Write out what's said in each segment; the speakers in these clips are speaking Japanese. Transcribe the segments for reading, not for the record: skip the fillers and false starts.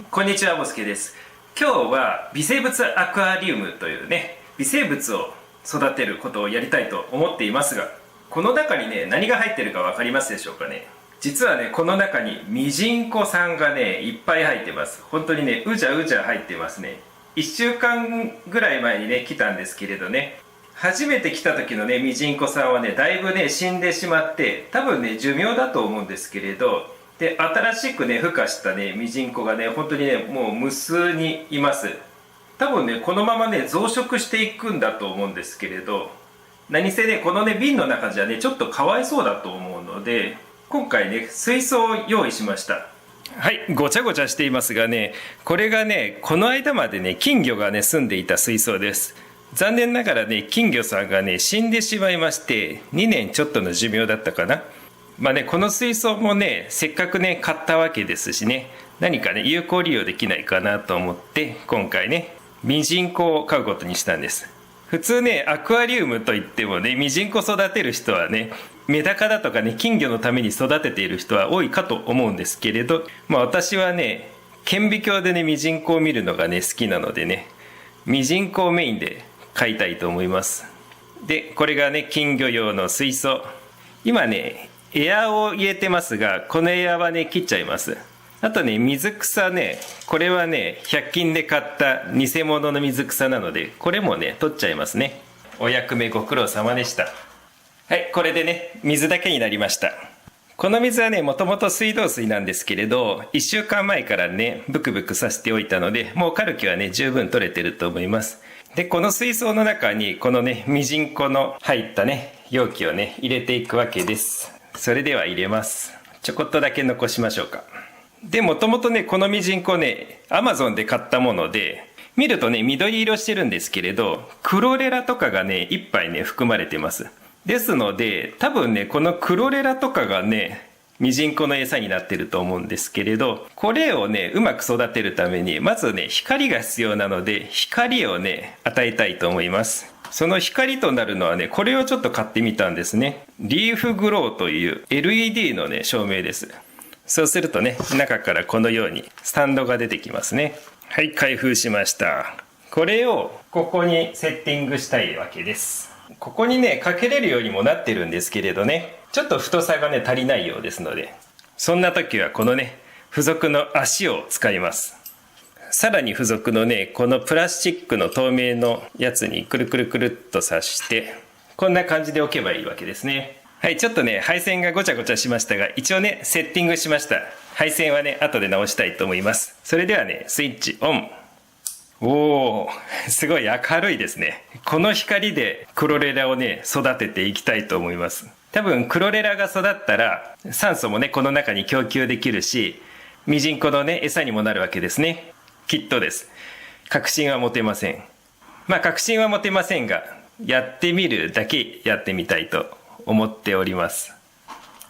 こんにちは、ボスケです。今日は微生物アクアリウムというね、微生物を育てることをやりたいと思っていますが、この中にね、何が入ってるか分かりますでしょうかね。実はね、この中にミジンコさんがね、いっぱい入ってます。本当にね、うじゃうじゃ入ってますね。1週間ぐらい前にね、来たんですけれどね、初めて来た時のね、ミジンコさんはね、だいぶね、死んでしまって、多分ね、寿命だと思うんですけれど、で、新しくね、孵化したね、ミジンコがね、本当にね、もう無数にいます。多分ね、このままね、増殖していくんだと思うんですけれど、何せね、このね、瓶の中じゃね、ちょっとかわいそうだと思うので、今回ね、水槽を用意しました。はい、ごちゃごちゃしていますがね、これがね、この間までね、金魚がね、住んでいた水槽です。残念ながらね、金魚さんがね、死んでしまいまして、2年ちょっとの寿命だったかな。まあね、この水槽もね、せっかくね、買ったわけですしね、何かね、有効利用できないかなと思って、今回ね、ミジンコを飼うことにしたんです。普通ね、アクアリウムといってもね、ミジンコ育てる人はね、メダカだとかね、金魚のために育てている人は多いかと思うんですけれど、まあ私はね、顕微鏡でね、ミジンコを見るのがね、好きなのでね、ミジンコをメインで飼いたいと思います。で、これがね、金魚用の水槽。今ね、エアを入れてますが、このエアはね、切っちゃいます。あとね、水草ね、これはね、100均で買った偽物の水草なので、これもね、取っちゃいますね。お役目ご苦労様でした。はい、これでね、水だけになりました。この水はね、もともと水道水なんですけれど、1週間前からね、ブクブクさせておいたので、もうカルキはね、十分取れてると思います。で、この水槽の中に、このね、ミジンコの入ったね、容器をね、入れていくわけです。それでは入れます。ちょこっとだけ残しましょうか。で、もともとね、このミジンコね、Amazon で買ったもので、見るとね、緑色してるんですけれど、クロレラとかがね、いっぱいね、含まれてます。ですので、多分ね、このクロレラとかがね、ミジンコの餌になってると思うんですけれど、これをね、うまく育てるために、まずね、光が必要なので、光をね、与えたいと思います。その光となるのはね、これをちょっと買ってみたんですね。リーフグローという LED のね、照明です。そうするとね、中からこのようにスタンドが出てきますね。はい、開封しました。これをここにセッティングしたいわけです。ここにね、かけれるようにもなってるんですけれどね、ちょっと太さがね、足りないようですので、そんな時はこのね、付属の足を使います。さらに付属のね、このプラスチックの透明のやつにくるくるくるっと刺して、こんな感じで置けばいいわけですね。はい、ちょっとね、配線がごちゃごちゃしましたが、一応ね、セッティングしました。配線はね、後で直したいと思います。それではね、スイッチオン。おー、すごい明るいですね。この光でクロレラをね、育てていきたいと思います。多分クロレラが育ったら、酸素もね、この中に供給できるし、ミジンコのね、餌にもなるわけですね。きっとです。確信は持てません。まあ確信は持てませんが、やってみるだけやってみたいと思っております。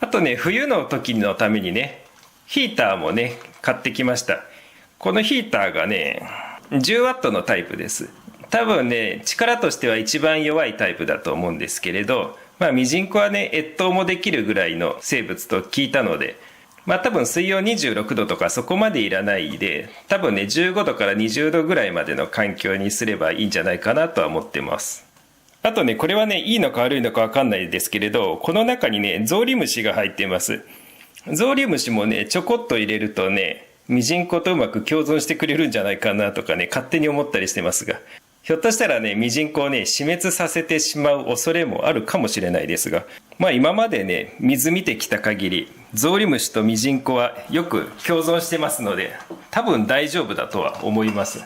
あとね、冬の時のためにね、ヒーターもね、買ってきました。このヒーターがね、10ワットのタイプです。多分ね、力としては一番弱いタイプだと思うんですけれど、まあミジンコはね、越冬もできるぐらいの生物と聞いたので、まあ多分水温26度とかそこまでいらないで、多分ね15度から20度ぐらいまでの環境にすればいいんじゃないかなとは思ってます。あとね、これはね、いいのか悪いのかわかんないですけれど、この中にね、ゾウリムシが入っています。ゾウリムシもね、ちょこっと入れるとね、ミジンコとうまく共存してくれるんじゃないかなとかね、勝手に思ったりしてますが、ひょっとしたらね、ミジンコをね、死滅させてしまう恐れもあるかもしれないですが、まあ今までね、水見てきた限り、ゾウリムシとミジンコはよく共存してますので、多分大丈夫だとは思います。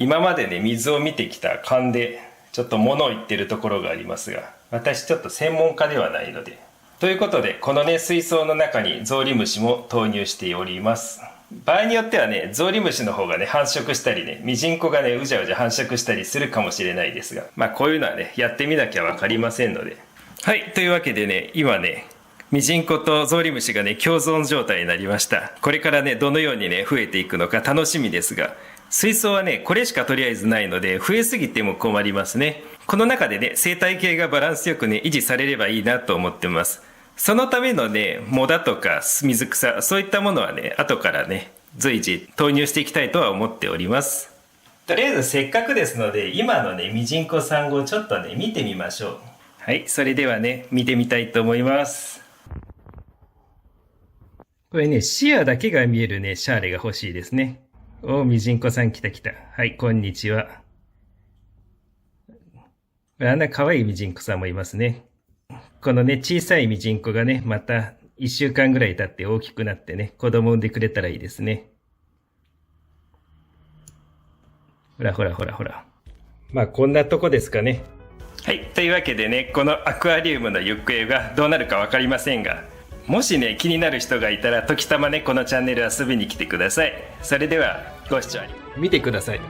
今までね、水を見てきた勘で、ちょっと物を言ってるところがありますが、私ちょっと専門家ではないので。ということで、このね、水槽の中にゾウリムシも投入しております。場合によってはね、ゾウリムシの方がね、繁殖したりね、ミジンコがね、うじゃうじゃ繁殖したりするかもしれないですが、まあこういうのはね、やってみなきゃわかりませんので。はい、というわけでね、今ね、ミジンコとゾウリムシがね、共存状態になりました。これからね、どのようにね、増えていくのか楽しみですが、水槽はね、これしかとりあえずないので、増えすぎても困りますね。この中でね、生態系がバランスよくね、維持されればいいなと思ってます。そのためのね、藻だとか水草、そういったものはね、後からね、随時投入していきたいとは思っております。とりあえずせっかくですので、今のね、ミジンコサンゴをちょっとね、見てみましょう。はい、それではね、見てみたいと思います。これね、視野だけが見えるね、シャーレが欲しいですね。おー、ミジンコさん来た来た。はい、こんにちは。あんな可愛いミジンコさんもいますね。このね、小さいミジンコがね、また1週間ぐらい経って大きくなってね、子供産んでくれたらいいですね。ほらほらほらほら。まあこんなとこですかね。はい。というわけでね、このアクアリウムの行方がどうなるかわかりませんが、もしね、気になる人がいたら、時たまね、このチャンネル遊びに来てください。それでは、ご視聴あり。見てください。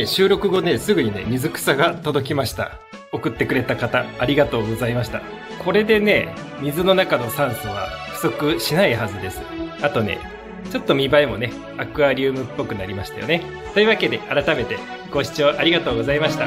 収録後ね、すぐにね、水草が届きました。送ってくれた方、ありがとうございました。これでね、水の中の酸素は不足しないはずです。あとね、ちょっと見栄えもね、アクアリウムっぽくなりましたよね。というわけで、改めてご視聴ありがとうございました。